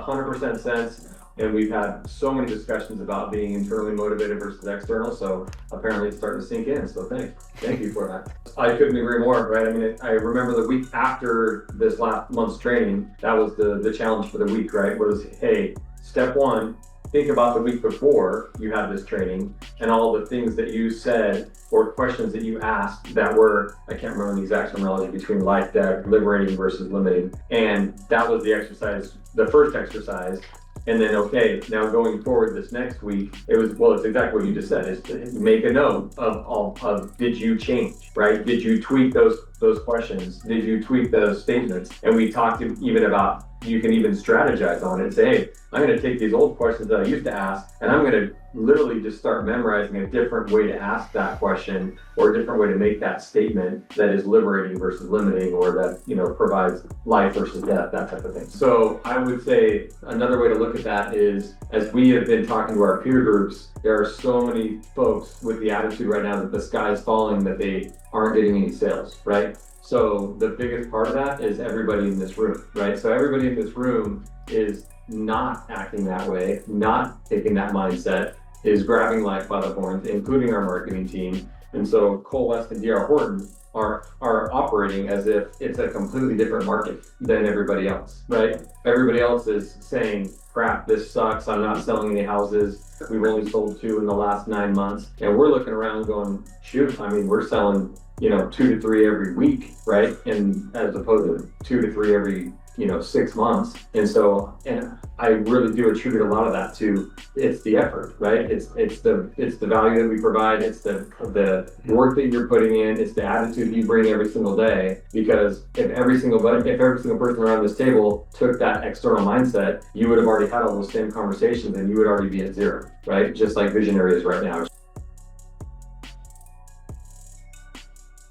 100% sense. And we've had so many discussions about being internally motivated versus external. So apparently it's starting to sink in. So thank you for that. I couldn't agree more, right? I mean, I remember the week after this last month's training, that was the challenge for the week, right? Was, hey, step one, think about the week before you had this training and all the things that you said or questions that you asked that were, I can't remember the exact terminology between life deck, liberating versus limiting. And that was the exercise, the first exercise. And then, okay, now going forward this next week, it's exactly what you just said, is to make a note of did you change, right? Did you tweak those questions? Did you tweak those statements? And we talked even about, you can even strategize on it and say, hey, I'm going to take these old questions that I used to ask, and I'm going to literally just start memorizing a different way to ask that question or a different way to make that statement that is liberating versus limiting, or that, provides life versus death, that type of thing. So I would say another way to look at that is, as we have been talking to our peer groups, there are so many folks with the attitude right now that the sky is falling, that they aren't getting any sales, right? So the biggest part of that is everybody in this room, right? So everybody in this room is not acting that way, not taking that mindset, is grabbing life by the horns, including our marketing team. And so Cole, West and D.R. Horton are operating as if it's a completely different market than everybody else, right? Everybody else is saying, crap, this sucks, I'm not selling any houses, we've only sold 2 in the last 9 months. And we're looking around going, shoot, I mean, we're selling 2 to 3 every week, right? And as opposed to 2 to 3 every 6 months. And I really do attribute a lot of that to, it's the effort, right? It's the value that we provide. It's the work that you're putting in. It's the attitude that you bring every single day. Because if every single person around this table took that external mindset, you would have already had all those same conversations and you would already be at zero, right? Just like Visionary is right now.